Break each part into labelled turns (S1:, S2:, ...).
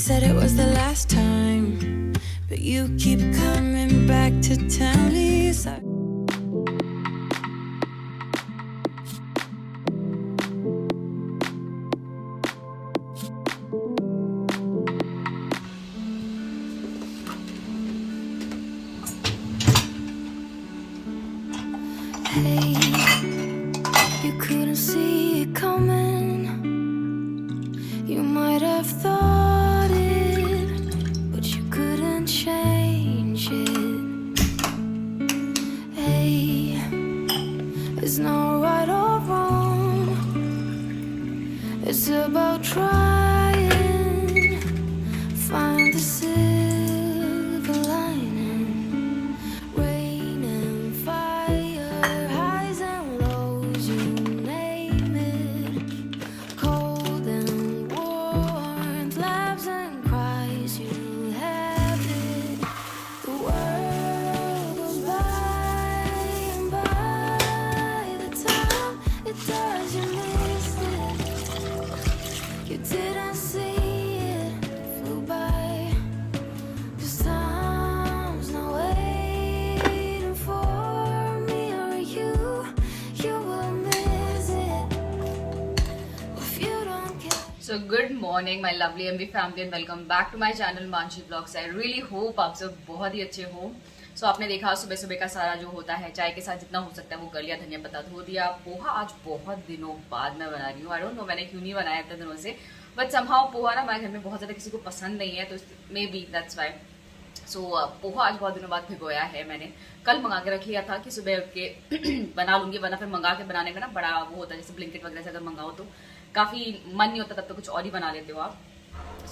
S1: said it was the last time, but you keep coming back to tell me so. Hey, you couldn't see it coming. You might have thought it, but you couldn't change it. Hey, it's not right or wrong. It's about trying, find the silver lining. Rain and fire, highs and lows, you name it. Cold and warmth, laughs and cries, you have it. The world goes by, and by the time it does, you miss it. You didn't see it, flew by. 'Cause time's not waiting for me or you. You will miss it if you don't care.
S2: So good morning my lovely MV family and welcome back to my channel Mansi blogs. I really hope आप सब बहुत ही अच्छे हो। So आपने देखा सुबह सुबह का सारा जो होता है चाय के साथ जितना हो सकता है वो कर लिया, धनिया पत्ता धो दिया। पोहा आज बहुत दिनों बाद मैं बना रही हूँ। आई डोंट नो मैंने क्यों नहीं बनाया इतने दिनों से, बट समहाउ पोहा ना हमारे घर में बहुत ज़्यादा किसी को पसंद नहीं है, तो मे बी दैट्स वाई। सो पोहा आज बहुत दिनों बाद भिगोया है मैंने। कल मंगा के रख लिया था कि सुबह उठ के बना लूंगी, वरना फिर मंगा के बनाने में ना बड़ा वो होता है, जैसे ब्लिंकिट वगैरह से अगर मंगाओ तो काफ़ी मन नहीं होता, तब तो कुछ और ही बना लेते हो आप।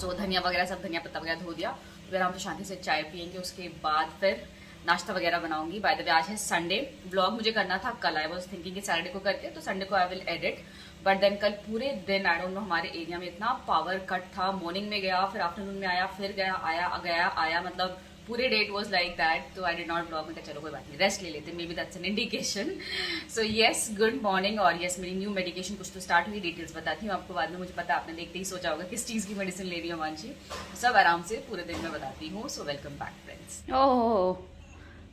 S2: सो धनिया वगैरह सब, धनिया पत्ता वगैरह धो दिया, फिर हम तो शांति से चाय पियेंगे, उसके बाद फिर नाश्ता वगैरह बनाऊंगी। बाय द वे आज है संडे, ब्लॉग मुझे करना था कल। आई वॉज थिंकिंग कि सैटरडे को करके तो संडे को I will edit, but then कल पूरे दिन आई डोंट नो हमारे एरिया में इतना पावर कट था। मॉर्निंग में गया, फिर आफ्टरनून में आया, फिर गया आया, मतलब पूरे day it was like that. तो आई डिड नॉट ब्लॉग में, चलो कोई बात नहीं, रेस्ट ले लेते, may be that's an indication. So yes, good morning. और येस, मेरी न्यू मेडिकेशन कुछ तो स्टार्ट हुई, डिटेल्स बताती हूँ आपको बाद में। मुझे पता आपने देखते ही सोचा होगा किस चीज़ की मेडिसिन ले रही है मानसी, सब आराम से पूरे दिन में बताती हूँ। So welcome back friends. Oh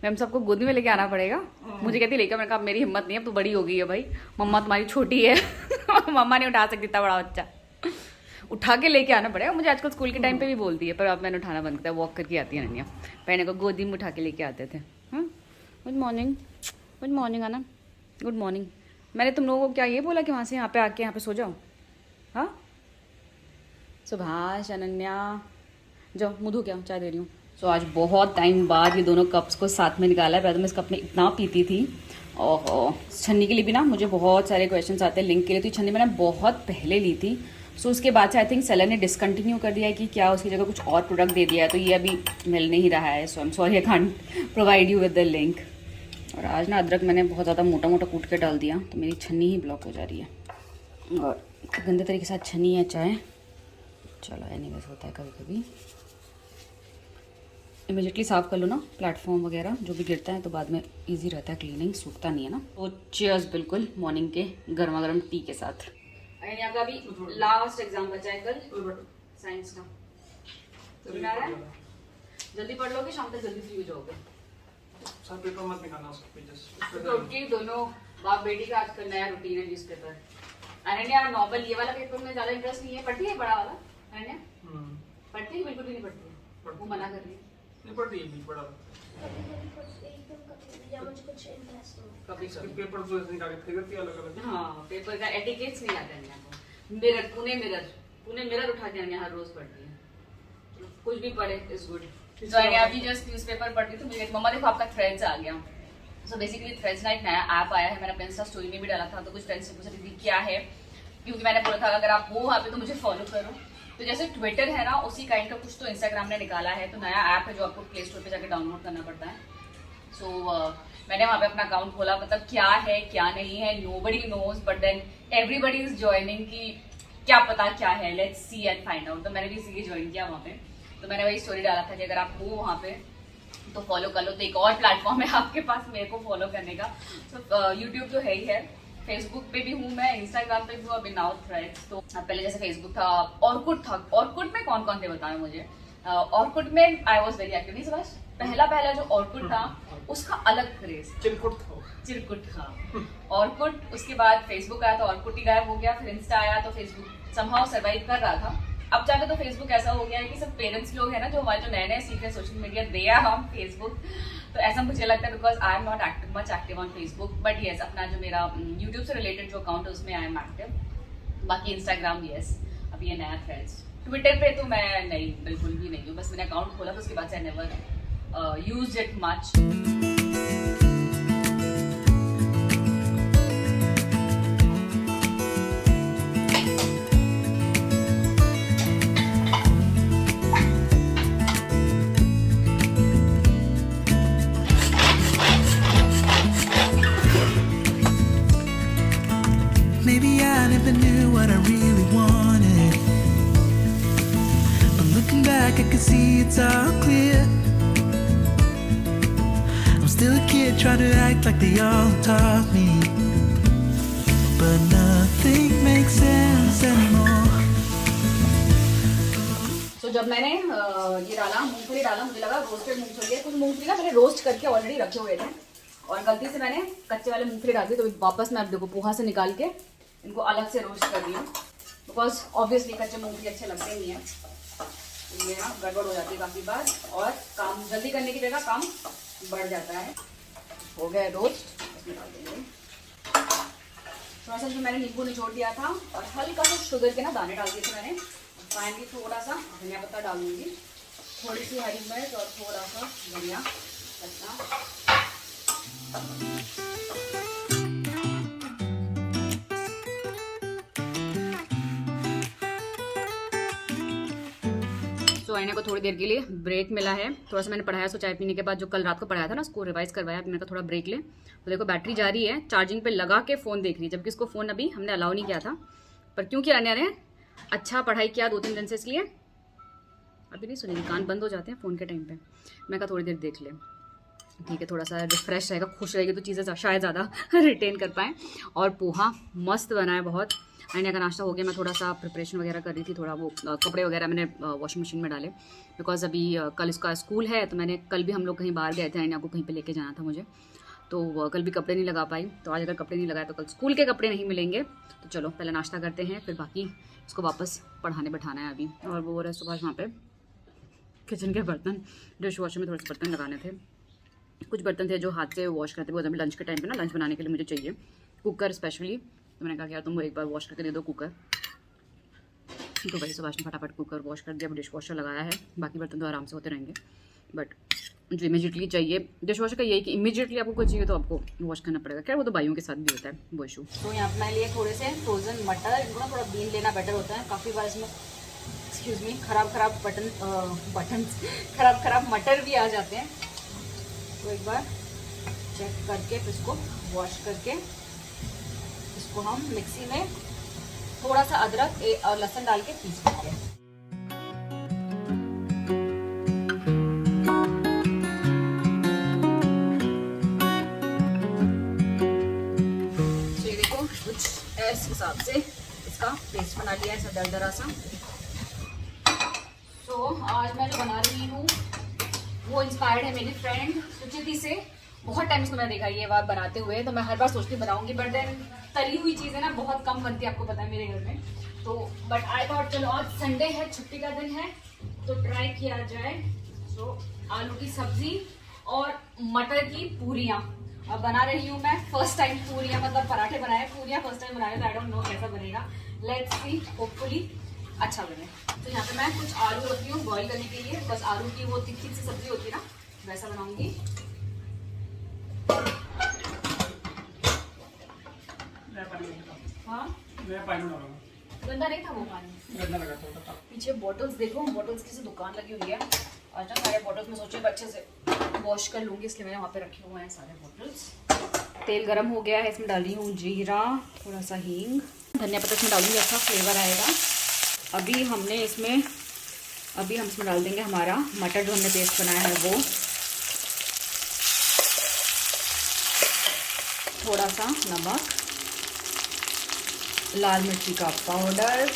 S2: ma'am, सबको गोदी में लेके आना पड़ेगा। मुझे कहती लेकर, मैंने कहा मेरी हिम्मत नहीं है, अब तो बड़ी हो गई है भाई, मम्मा तुम्हारी छोटी है मम्मा नहीं उठा सकती इतना बड़ा बच्चा, उठा के लेके आना पड़ेगा। मुझे आजकल स्कूल के टाइम पे भी बोलती है, पर अब मैंने उठाना बंद किया, वॉक करके आती है ननिया। पहले को गोदी में उठा के लेके आते थे। गुड मॉर्निंग, गुड मॉर्निंग आना, गुड मॉर्निंग। मैंने तुम लोगों को क्या ये बोला कि वहाँ से यहाँ पे आके यहाँ पे सो जाओ? हाँ सुभाष, अनन्या, जाओ मुँह धो के आओ, चाय दे रही हूँ। सो आज बहुत टाइम बाद ये दोनों कप्स को साथ में निकाला है। पहले तो मैं इस कप में इतना पीती थी। और छन्नी के लिए भी ना मुझे बहुत सारे क्वेश्चंस आते हैं लिंक के लिए, तो ये छन्नी मैंने बहुत पहले ली थी। सो उसके बाद से आई थिंक सेलर ने डिसकंटिन्यू कर दिया है कि क्या उसकी जगह कुछ और प्रोडक्ट दे दिया है, तो ये अभी मिल नहीं रहा है। सो I am sorry, I can't provide you with the link. और आज ना अदरक मैंने बहुत ज़्यादा मोटा मोटा कूट के डाल दिया, तो मेरी छन्नी ही ब्लॉक हो जा रही है और गंदे तरीके से छन्नी है चाय। चलो एनीवेज, होता है कभी कभी। इमीडिएटली साफ़ कर लो ना प्लेटफॉर्म वगैरह, जो भी गिरता है तो बाद में इजी रहता है, क्लीनिंग सूखता नहीं है ना। तो चीयर्स बिल्कुल मॉर्निंग के गर्मा गर्म टी के साथ। यहाँ का भी लास्ट एग्जाम बचा है कल साइंस का, तो बना रहा है, जल्दी पढ़ लोगे, शाम तक जल्दी फ्री हो जाओगे।
S3: सर पेपर मत निकालना उसके पेजेस।
S2: तो दोनों बाप बेटी का आजकल नया रूटीन है न्यूज़पेपर। अनन्या नॉवल ये वाला पेपर में ज़्यादा इंटरेस्ट नहीं है, पढ़ती है बड़ा वाला अनन्या? पढ़ती है? बिल्कुल भी नहीं पढ़ती है, वो मना कर रही है।
S3: नहीं पढ़ती है भी पढ़ा, कभी पेपर तो ऐसे निकाल के करती है अलग अलग।
S2: हाँ, पेपर का एटिकेट्स नहीं आता है आपको। मिरर, पुणे मिरर उठा के अनन्या हर रोज पढ़ती है, कुछ भी पढ़े इज गुड। तो अनन्या अभी जस्ट न्यूज़पेपर पढ़ती तो मुझे मम्मा देखो आपका थ्रेड्स आ गया। सो बेसिकली थ्रेड्स ना एक नया ऐप आया है, मैंने अपने इंस्टा स्टोरी में भी डाला था, तो कुछ फ्रेंड्स से पूछा दीदी क्या है, क्योंकि मैंने बोला था अगर आप हो वहाँ पे तो मुझे फॉलो करो। तो जैसे ट्विटर है ना, उसी काइंड का कुछ तो इंस्टाग्राम ने निकाला है, तो नया ऐप है जो आपको प्ले स्टोर पे जाके डाउनलोड करना पड़ता है। सो मैंने वहाँ पे अपना अकाउंट खोला, मतलब क्या है क्या नहीं है nobody knows, but then everybody is joining कि क्या पता क्या है, let's see and find out. तो मैंने भी इसीलिए ज्वाइन किया वहाँ पे। तो मैंने वही स्टोरी डाला था कि अगर आप हो वहाँ पे तो फॉलो कर लो। तो एक और प्लेटफॉर्म है आपके पास मेरे को फॉलो करने का। तो यूट्यूब तो है ही है, फेसबुक पे भी हूँ मैं, इंस्टाग्राम पे भी हूँ, अभी नाउ थ्रेड्स। तो पहले जैसे फेसबुक था, ऑर्कुट था। ऑर्कुट में कौन कौन थे बताएं मुझे। ऑर्कुट में आई वॉज वेरी एक्टिव। नहीं सुभाष, पहला जो ऑर्कुट था उसका अलग क्रेज, चिरकुट था ऑर्कुट। उसके बाद फेसबुक आया तो ऑर्कुट ही गायब हो गया, फिर इंस्टा आया तो फेसबुक समहाउ सर्वाइव कर रहा था। अब जाके तो फेसबुक ऐसा हो गया है कि सब पेरेंट्स लोग हैं ना जो हमारे जो नए नए सीख रहे social media, they are on Facebook. तो ऐसा मुझे लगता है because I am not much active on Facebook, but yes अपना जो मेरा यूट्यूब से रिलेटेड जो अकाउंट है उसमें आई एम एक्टिव। बाकी इंस्टाग्राम येस, अब ये नया थ्रेड्स। ट्विटर पे तो मैं नहीं, बिल्कुल भी नहीं हूँ। बस मैंने अकाउंट खोला तो उसके बाद से I never used it much.
S4: Maybe I never knew what I really wanted, but looking back I can see it's all clear. I'm still a kid trying to act like they all taught me, but nothing makes sense anymore.
S2: So जब मैंने ये डाला, मूंगफली डाला, मुझे लगा roasted मूंगफली है। कुछ मूंगफली ना मैंने रोस्ट करके ऑलरेडी रखे हुए थे और गलती से मैंने कच्चे वाले मूंगफली डाल दी, तो वापस मैं अब देखो पोहा से निकाल के इनको अलग से रोस्ट कर रही हूँ, बिकॉज ऑब्वियसली कच्चे मूंगफली अच्छे लगते नहीं है। ये ना गड़बड़ हो जाती है काफ़ी बार और काम जल्दी करने की जगह काम बढ़ जाता है। हो गया रोस्ट, इसमें डाल देंगे थोड़ा सा जो मैंने नींबू निचोड़ दिया था और हल्का सा शुगर के ना दाने डाल दिए थे मैंने। फाइनली थोड़ा सा धनिया पत्ता डालूंगी, थोड़ी सी हरी मिर्च और थोड़ा सा धनिया पत्ता। तो आईने को थोड़ी देर के लिए ब्रेक मिला है। थोड़ा सा मैंने पढ़ाया, सो चाय पीने के बाद जो कल रात को पढ़ाया था ना उसको रिवाइज करवाया। अभी मैंने कहा थोड़ा ब्रेक ले। तो देखो बैटरी जा रही है, चार्जिंग पे लगा के फ़ोन देख रही है, जबकि इसको फ़ोन अभी हमने अलाउ नहीं किया था। पर क्योंकि अन्य ने अच्छा पढ़ाई किया 2-3 दिन से, इसलिए अभी नहीं सुनेगी, कान बंद हो जाते हैं फ़ोन के टाइम पे। मैं कहा थोड़ी देर देख ले, ठीक है, थोड़ा सा रिफ्रेश रहेगा, खुश रहेगी तो चीज़ें शायद ज़्यादा रिटेन कर पाएँ। और पोहा मस्त बना है बहुत। आईने का नाश्ता हो गया। मैं थोड़ा सा प्रिपरेशन वगैरह कर रही थी, थोड़ा वो कपड़े वगैरह मैंने वॉशिंग मशीन में डाले, बिकॉज अभी कल इसका स्कूल है। तो मैंने कल भी हम लोग कहीं बाहर गए थे, आईना को कहीं पे लेके जाना था मुझे, तो कल भी कपड़े नहीं लगा पाई। तो आज अगर कपड़े नहीं लगाए तो कल स्कूल के कपड़े नहीं मिलेंगे। तो चलो पहले नाश्ता करते हैं, फिर बाकी इसको वापस पढ़ाने बैठाना है अभी। और वो रहे सुबह वहाँ पर किचन के बर्तन, डिश वॉशर में थोड़े से बर्तन लगाने थे। कुछ बर्तन थे जो हाथ से वॉश करते हुए, अभी लंच के टाइम पे ना लंच बनाने के लिए मुझे चाहिए कुकर स्पेशली। तो मैंने कहा कि यार तुम एक बार वॉश करके दे दो कुकर। तो भाई सुभाष ने फटाफट कुकर वॉश कर दिया, अब डिश वॉशर लगाया है। बाकी बर्तन तो आराम से होते रहेंगे, बट जो इमीडिएटली चाहिए डिश वॉशर का यही कि इमीडिएटली आपको कुछ चाहिए तो आपको वॉश करना पड़ेगा। क्या वो तो भाइयों के साथ भी होता है वो इशू। तो यहाँ पर मैं लिए थोड़े से फ्रोजन मटर, इनको ना थोड़ा बीन लेना बेटर होता है। काफ़ी बार इसमें एक्सक्यूज़ मी खराब मटर भी आ जाते हैं। तो एक बार चेक करके फिर इसको वॉश करके इसको हम मिक्सी में थोड़ा सा अदरक और लहसुन डाल के पीस लेंगे। तो ये देखो कुछ इस हिसाब से इसका पेस्ट बना लिया है, ऐसा दरदरा सा। तो आज मैं जो बना रही हूँ वो इंस्पायर्ड है मेरी फ्रेंड सुचिति से। बहुत टाइम से मैंने देखा ये बात बनाते हुए, तो मैं हर बार सोचती बनाऊंगी, बट देन तली हुई चीज़ें ना बहुत कम बनती है, आपको पता है मेरे घर में। तो बट आई थॉट चलो आज संडे है, छुट्टी का दिन है, तो ट्राई किया जाए। तो आलू की सब्जी और मटर की पूरियाँ अब बना रही हूँ मैं। फर्स्ट टाइम पूरियाँ, मतलब पराठे बनाए, पूरियाँ फर्स्ट टाइम बनाए, तो आई डोंट नो कैसा बनेगा। लेट्स सी, होपफुली अच्छा बने। तो यहाँ पे मैं कुछ आलू रखी हूँ बॉईल करने के लिए, बस आलू की वो तिक्की सी सब्जी होती है ना, वैसा बनाऊंगी। हाँ गंदा नहीं था वो पानी,
S3: गंदा लगा था।
S2: पीछे बॉटल्स देखो, बॉटल्स की दुकान लगी हुई है। आज ना सारे बॉटल्स में सोचे अच्छे से वॉश कर लूँगी, इसलिए मैंने वहाँ पे रखे हुए हैं सारे बॉटल्स। तेल गरम हो गया है, इसमें डाल रही हूँ जीरा, थोड़ा सा हींग, धनिया पत्ता इसमें डालूंगी, अच्छा फ्लेवर आएगा। अभी हम इसमें डाल देंगे हमारा मटर जो हमने पेस्ट बनाया है वो, थोड़ा सा नमक लाल मिर्ची का पाउडर,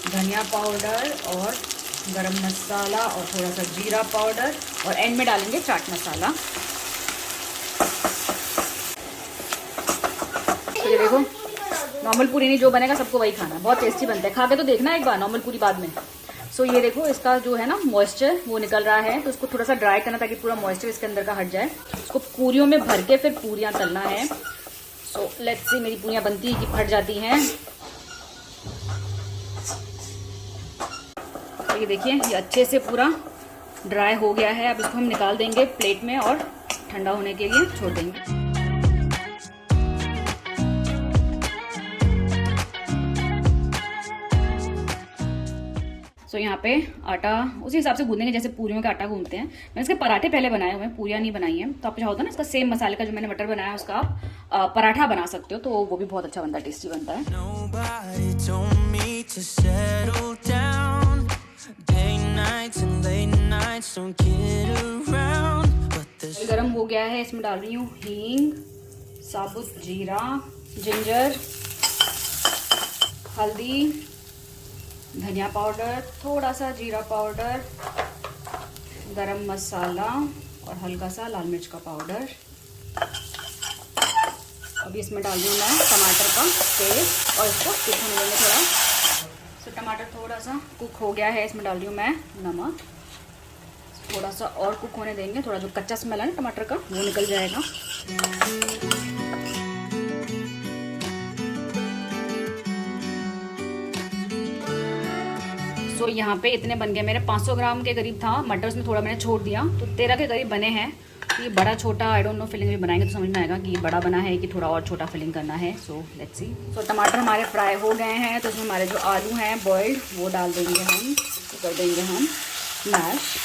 S2: धनिया पाउडर और गरम मसाला और थोड़ा सा जीरा पाउडर और एंड में डालेंगे चाट मसाला। तो ये देखो नॉर्मल पूरी नहीं, जो बनेगा सबको वही खाना, बहुत टेस्टी बनता है, खा के तो देखना एक बार नॉर्मल पूरी बाद में। सो ये देखो इसका जो है ना मॉइस्चर वो निकल रहा है, तो उसको थोड़ा सा ड्राई करना ताकि पूरा मॉइस्चर इसके अंदर का हट जाए। उसको पूरियों में भर के फिर पूरियाँ तलना है। सो लेट्स सी मेरी पूरियाँ बनती है कि फट जाती हैं। तो ये देखिए ये अच्छे से पूरा ड्राई हो गया है। अब इसको हम निकाल देंगे प्लेट में और ठंडा होने के लिए छोड़ देंगे। तो यहाँ पे आटा उसी हिसाब से गूंदेंगे जैसे पूरियों का आटा गूंदते हैं। मैंने इसके पराठे पहले बनाए हुए हैं, पूरियाँ नहीं बनाई हैं। तो आप चाहो तो ना इसका सेम मसाले का जो मैंने मटर बनाया उसका आप पराठा बना सकते हो, तो वो भी बहुत अच्छा बनता है, टेस्टी बनता है। गरम हो गया है, इसमें डाल रही हूँ हींग, साबुत जीरा, जिंजर, हल्दी, धनिया पाउडर, थोड़ा सा जीरा पाउडर, गरम मसाला और हल्का सा लाल मिर्च का पाउडर। अभी इसमें डाल दूँ मैं टमाटर का पेस्ट और इसको कुक होने देंगे थोड़ा। तो टमाटर थोड़ा सा कुक हो गया है, इसमें डाल रही हूँ मैं नमक, थोड़ा सा और कुक होने देंगे, थोड़ा जो कच्चा स्मेल है ना टमाटर का वो निकल जाएगा। तो यहाँ पे इतने बन गए मेरे, 500 ग्राम के करीब था मटर, उसमें थोड़ा मैंने छोड़ दिया, तो 13 के करीब बने हैं। ये बड़ा छोटा आई डोंट नो, फिलिंग भी बनाएंगे तो समझ में आएगा कि ये बड़ा बना है कि थोड़ा और छोटा फिलिंग करना है। So let's see. सो टमाटर हमारे फ्राई हो गए हैं, तो इसमें हमारे जो आलू हैं बॉइल्ड वो डाल देंगे हम, तो कर देंगे हम मैश।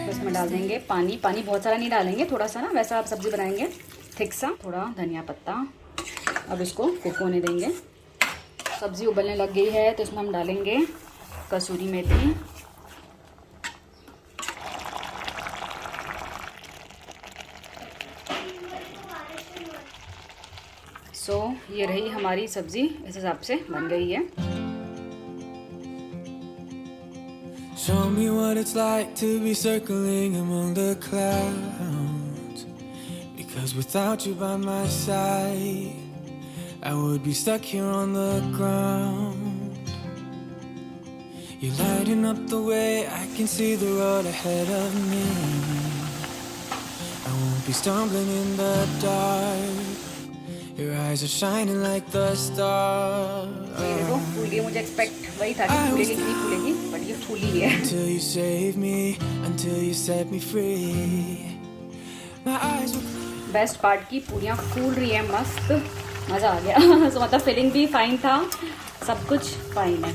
S2: तो इसमें डाल देंगे पानी, पानी बहुत सारा नहीं डालेंगे, थोड़ा सा ना वैसा आप सब्जी बनाएंगे थिक सा, थोड़ा धनिया पत्ता। अब इसको कुक होने देंगे। सब्जी उबलने लग गई है, तो इसमें हम डालेंगे कसूरी मेथी, सो ये रही हमारी सब्जी, इस हिसाब से बन गई है।
S4: Show me what it's like to be circling among the clouds, because without you by my side I would be stuck here on the ground. You're lighting up the way, I can see the road ahead of me. I won't be stumbling in the dark. Your eyes are shining like the stars.
S2: देखो फूल गई, मुझे expect वही था कि फूलेगी कि नहीं फूलेगी, but ये फूली है।
S4: Until you save me, until you set me free. My eyes were...
S2: best part की पूरियाँ फूल रही है, मस्त मज़ा आ गया। सो मतलब फिलिंग भी फाइन था, सब कुछ फाइन है।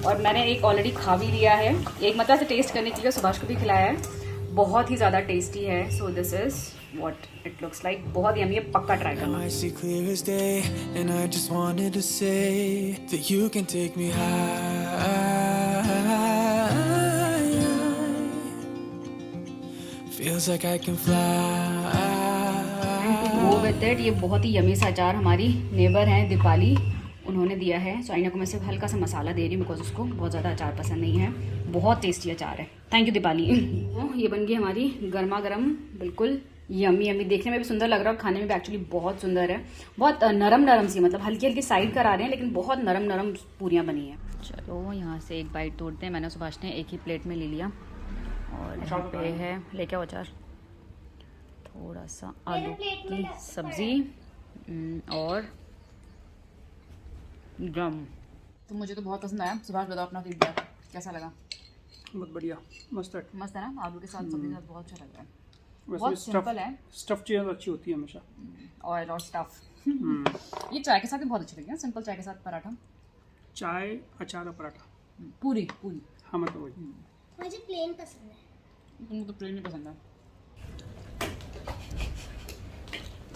S2: और मैंने एक ऑलरेडी खा भी लिया है, एक मतलब से टेस्ट करने के लिए सुभाष को भी खिलाया है, बहुत ही ज़्यादा टेस्टी है। So this is what it looks like, बहुत यम्मी है, पक्का ट्राई करना।
S4: I see clear as day, and I just wanted to say that you can take me high. Feels like I can fly.
S2: वो with it, ये बहुत ही yummy सा अचार हमारी नेबर हैं दीपाली, उन्होंने दिया है। सो आईना को मैं सिर्फ हल्का सा मसाला दे रही हूँ बिकॉज उसको बहुत ज़्यादा अचार पसंद नहीं है। बहुत टेस्टी अचार है, थैंक यू दीपाली। तो ये बन गई हमारी गर्मा गर्म, बिल्कुल यमी यमी, देखने में भी सुंदर लग रहा है और खाने में भी एक्चुअली बहुत सुंदर है। बहुत नरम नरम सी, मतलब हल्की हल्की साइड करा रहे हैं लेकिन बहुत नरम नरम पूरियाँ बनी हैं। चलो यहाँ से एक बाइट तोड़ते हैं। मैंने सुभाष ने एक ही प्लेट में ले लिया और यहाँ पे है, लेके आओ अचार, थोड़ा सा आलू की सब्जी और गम। तो मुझे तो बहुत पसंद आया। सुभाष बताओ अपना फीडबैक, कैसा लगा?
S3: बहुत बढ़िया, मस्त है।
S2: मस्त है ना, आलू के साथ सब्जी के साथ बहुत अच्छा लग रहा है।
S3: वैसे
S2: बहुत सिंपल है,
S3: स्टफ चीज़ अच्छी होती है हमेशा,
S2: ऑयल और स्टफ। ये चाय के साथ भी बहुत अच्छी लगी है, सिंपल चाय के साथ पराठा,
S3: चाय अचार और पराठा,
S2: पूरी पूरी।
S3: हाँ मतलब वही।
S5: मुझे प्लेन पसंद है।
S2: तुमको तो प्लेन नहीं पसंद है।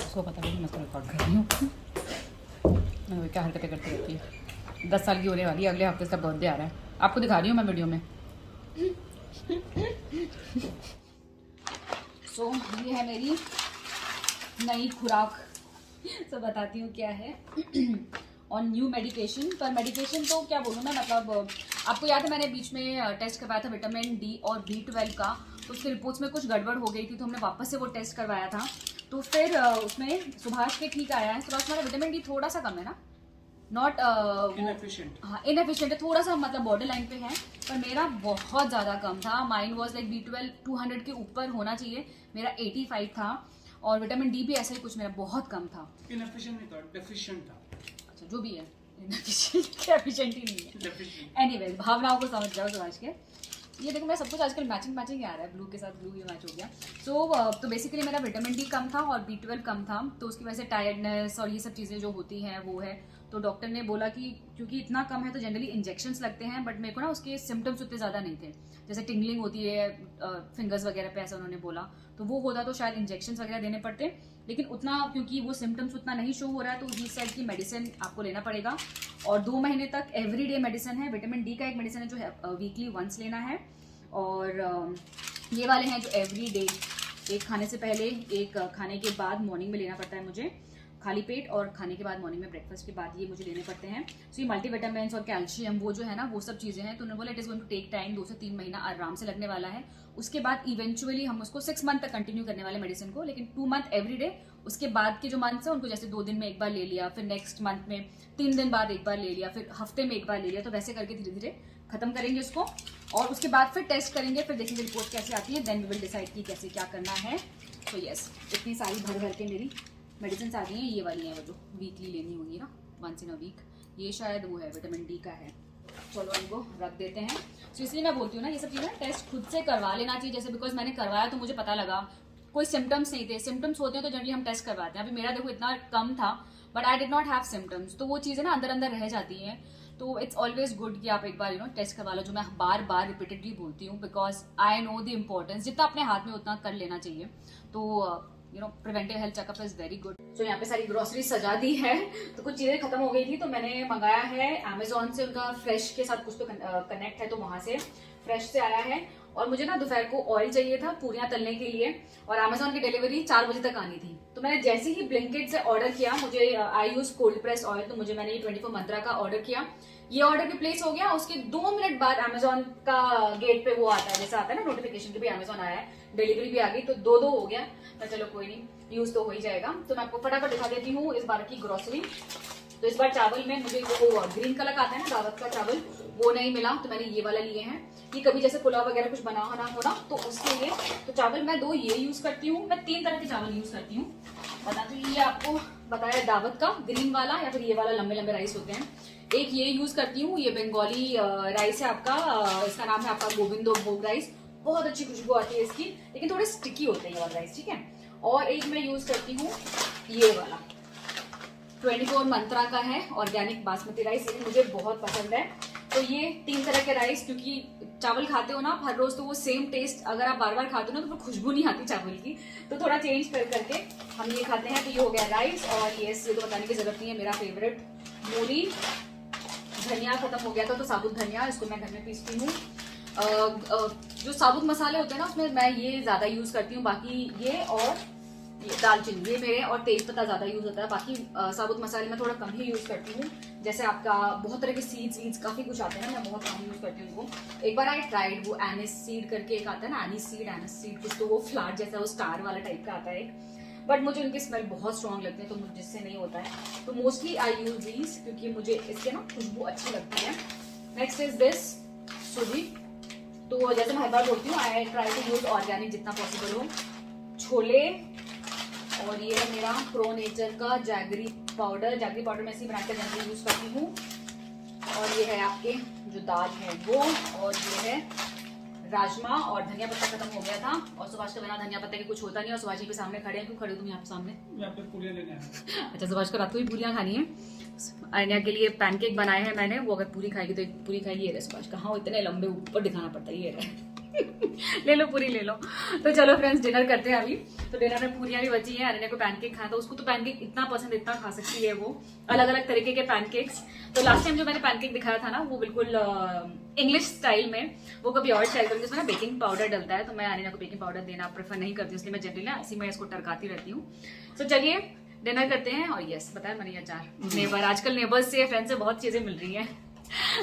S2: उसको पता नहीं मैं तो रिकॉर्ड कर रही हूँ, मैं क्या हरकतें करती रहती है। 10 साल की होने वाली है, अगले हफ्ते इसका बर्थडे आ रहा है, आपको दिखा रही हूँ मैं वीडियो में। सो ये है मेरी नई खुराक तो बताती हूँ क्या है। ऑन न्यू मेडिकेशन, पर मेडिकेशन तो क्या बोलूँ मैं, मतलब आपको याद है मैंने बीच में टेस्ट करवाया था विटामिन डी और B12 का, तो उसकी रिपोर्ट्स में कुछ गड़बड़ हो गई थी, तो हमने वापस से वो टेस्ट करवाया था। तो फिर उसमें सुभाष के ठीक आया है। सुभाष हमारा विटामिन डी थोड़ा सा कम है ना, नॉट
S3: इनएफिशिएंट।
S2: हाँ इनएफिशिएंट है थोड़ा सा, मतलब बॉर्डर लाइन पे है, पर मेरा बहुत ज़्यादा कम था। माइंड वॉज लाइक B12 200 के ऊपर होना चाहिए, मेरा 85 था। और विटामिन डी भी ऐसा ही कुछ मेरा बहुत कम था।
S3: इनएफिशिएंट नहीं था, डेफिशिएंट था।
S2: अच्छा जो भी है, एफिशिएंट ही नहीं है।
S3: डेफिशिएंट।
S2: एनीवेज भावनाओं को समझ जाओ सुभाष के। ये देखो मैं सब कुछ आजकल मैचिंग ही आ रहा है, ब्लू के साथ ब्लू ही मैच हो गया। तो बेसिकली मेरा विटामिन डी कम था और B12 कम था, तो उसकी वजह से टायर्डनेस और ये सब चीज़ें जो होती हैं वो है। तो डॉक्टर ने बोला कि क्योंकि इतना कम है तो जनरली इंजेक्शंस लगते हैं, बट मेरे को ना उसके सिम्टम्स उतने ज़्यादा नहीं थे, जैसे टिंगलिंग होती है फिंगर्स वगैरह पे, ऐसा उन्होंने बोला। तो वो होता तो शायद इंजेक्शंस वगैरह देने पड़ते, लेकिन उतना क्योंकि वो सिम्टम्स उतना नहीं शो हो रहा है, तो ही सेड की मेडिसिन आपको लेना पड़ेगा। और 2 महीने तक एवरीडे मेडिसिन है। विटामिन डी का एक मेडिसिन है जो है वीकली वंस लेना है, और ये वाले हैं जो एवरी डे, एक खाने से पहले एक खाने के बाद मॉर्निंग में लेना पड़ता है मुझे खाली पेट, और खाने के बाद मॉर्निंग में ब्रेकफास्ट के बाद ये मुझे लेने पड़ते हैं। सो ये मल्टीविटामिन्स और कैल्शियम वो जो है ना वो सब चीज़ें हैं। तो उन्होंने बोला it is going to take time, 2 से 3 महीना आराम से लगने वाला है। उसके बाद इवेंचुअली हम उसको 6 मंथ तक कंटिन्यू करने वाले मेडिसिन को, लेकिन 2 मंथ एवरी डे। उसके बाद के जो मंथ्स है उनको जैसे 2 दिन में एक बार ले लिया, फिर नेक्स्ट मंथ में 3 दिन बाद एक बार ले लिया, फिर हफ्ते में एक बार ले लिया, तो वैसे करके धीरे धीरे खत्म करेंगे उसको। और उसके बाद फिर टेस्ट करेंगे, फिर देखेंगे रिपोर्ट कैसे आती है, देन वी विल डिसाइड कि कैसे क्या करना है। तो यस, इतनी सारी भर भर के मेरी मेडिसिन आ गई हैं। ये वाली हैं वो जो वीकली लेनी होगी ना, 1 इन अ वीक। ये शायद वो है विटामिन डी का है। चलो इनको रख देते हैं। तो इसलिए मैं बोलती हूँ ना ये सब चीज़ें टेस्ट खुद से करवा लेना चाहिए, जैसे बिकॉज मैंने करवाया तो मुझे पता लगा कोई सिम्टम्स नहीं थे। सिम्टम्स होते हैं तो जनरली हम टेस्ट करवाते हैं। अभी मेरा देखो इतना कम था, but I did not have symptoms, तो वो चीज़ें ना अंदर अंदर रह जाती हैं। तो इट्स ऑलवेज गुड कि आप एक बार टेस्ट करवा लो, जो मैं बार बार रिपीटेडली बोलती हूँ, because I know the importance. जितना अपने हाथ में उतना कर लेना चाहिए। तो preventive health checkup is very good. So यहाँ पे सारी ग्रोसरी सजा दी है, तो कुछ चीज़ें खत्म हो गई थी, तो मैंने मंगाया है अमेजोन से। उनका फ्रेश के साथ कुछ तो कनेक्ट है, तो वहां से फ्रेश से आया है। और मुझे ना दोपहर को ऑयल चाहिए था पूरियां तलने के लिए, और अमेजोन की डिलीवरी 4 बजे तक आनी थी। तो मैंने जैसे ही ब्लिंकिट से ऑर्डर किया, मुझे आई यूज कोल्ड प्रेस ऑयल, तो मैंने ये 24 मंत्रा का ऑर्डर किया। ये ऑर्डर भी प्लेस हो गया। उसके 2 मिनट बाद अमेजोन का गेट पे वो आता है, जैसा आता है ना नोटिफिकेशन कि भी अमेजोन आया है, डिलीवरी भी आ गई। तो 2 हो गया, तो चलो कोई नहीं, यूज तो हो ही जाएगा। तो मैं आपको फटाफट दिखा देती हूँ इस बार की ग्रोसरी। तो इस बार चावल में मुझे वो ग्रीन कलर का आता है ना दावत का चावल, वो नहीं मिला, तो मैंने ये वाला लिए हैं। कि कभी जैसे पुलाव वगैरह कुछ बनाना हो ना, तो उसके लिए तो चावल मैं 2 ये यूज करती हूँ। मैं 3 तरह के चावल यूज करती हूँ। बता तो ये आपको बताया दावत का ग्रीन वाला, या फिर ये वाला लंबे लंबे राइस होते हैं। एक ये यूज करती हूँ, ये बंगाली राइस है आपका, इसका नाम है आपका गोविंदो भोग राइस। बहुत अच्छी खुशबू आती है इसकी, लेकिन थोड़े स्टिकी होते हैं ये वाला राइस, ठीक है। और एक मैं यूज करती हूँ ये वाला 24 मंत्रा का है ऑर्गेनिक बासमती राइस, ये मुझे बहुत पसंद है। तो ये 3 तरह के राइस, क्योंकि चावल खाते हो ना हर रोज, तो वो सेम टेस्ट अगर आप बार बार खाते हो ना तो फिर खुशबू नहीं आती चावल की। तो थोड़ा चेंज कर करके हम ये खाते हैं। तो ये हो गया राइस। और ये तो बताने की जरूरत नहीं है, मेरा फेवरेट मूली। धनिया खत्म हो गया था, तो साबुत धनिया, इसको मैं घर में पीसती हूँ। जो साबुत मसाले होते हैं ना उसमें मैं ये ज्यादा यूज करती हूँ। बाकी ये और ये दालचीनी, ये मेरे, और तेज पत्ता ज्यादा यूज होता है। बाकी साबुत मसाले में थोड़ा कम ही यूज करती हूँ। जैसे आपका बहुत तरह के सीड्स काफी कुछ आते हैं ना, मैं बहुत कम यूज करती हूँ उनको। एक बार आई ट्राइड वो एनिस सीड करके एक आता है ना, एनिस सीड कुछ, तो वो फ्लावर जैसा वो स्टार वाला टाइप का आता है एक, बट मुझे उनकी स्मेल बहुत स्ट्रॉन्ग लगती है, तो मुझे जिससे नहीं होता है। तो मोस्टली आई यूज दीज, क्योंकि मुझे इसके ना खुशबू अच्छी लगती है। नेक्स्ट इज दिस सूजी। तो जैसे मैं हर बार बोलती हूँ, I try to use organic जितना पॉसिबल हो। छोले, और ये है मेरा प्रो नेचर का जैगरी पाउडर मैं इसी ब्रांड का जनरली यूज करती हूँ। और ये है आपके जो दाल है वो, और ये है राजमा। और धनिया पत्ता खत्म हो गया था, और सुभाष के बिना धनिया पत्ता के कुछ होता नहीं। और सुभाष जी के सामने खड़े हैं, क्यों खड़े हो तुम यहाँ पे सामने?
S3: यहाँ पे पूरियां लेने आए।
S2: अच्छा, सुभाष को रात को ही पूरियां खानी है। अरण्या के लिए पैनकेक बनाए हैं मैंने, वो अगर पूरी खाएगी तो एक पूरी खाएगी। ये रहे सुभाष का, हाँ इतने लंबे ऊपर दिखाना पड़ता है, ये रहे ले लो पूरी ले लो। तो चलो फ्रेंड्स, डिनर करते हैं अभी। तो डिनर में पूरियां भी बची हैं। अरण्या को पैनकेक खाना था, उसको तो पैनकेक इतना पसंद, इतना खा सकती है वो, अलग अलग तरीके के पैनकेक्स। तो लास्ट टाइम जो मैंने पैनकेक दिखाया था ना, वो बिल्कुल इंग्लिश स्टाइल में, वो कभी और स्टाइल करूँगी, उसमें ना बेकिंग पाउडर डलता है। तो मैं अरण्या को बेकिंग पाउडर देना प्रेफर नहीं करती हूँ, इसलिए मैं जनरली ना इसी में इसको टरकाती रहती हूँ। तो चलिए डिनर करते हैं और यस बताया मनी अचार नेबर, आजकल नेबर्स से फ्रेंड से बहुत चीजें मिल रही हैं।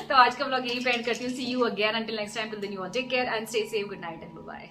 S2: तो आज का व्लॉग यही पे एंड करती हूँ। See you again until next time, till then you all take care and stay safe, good night and bye.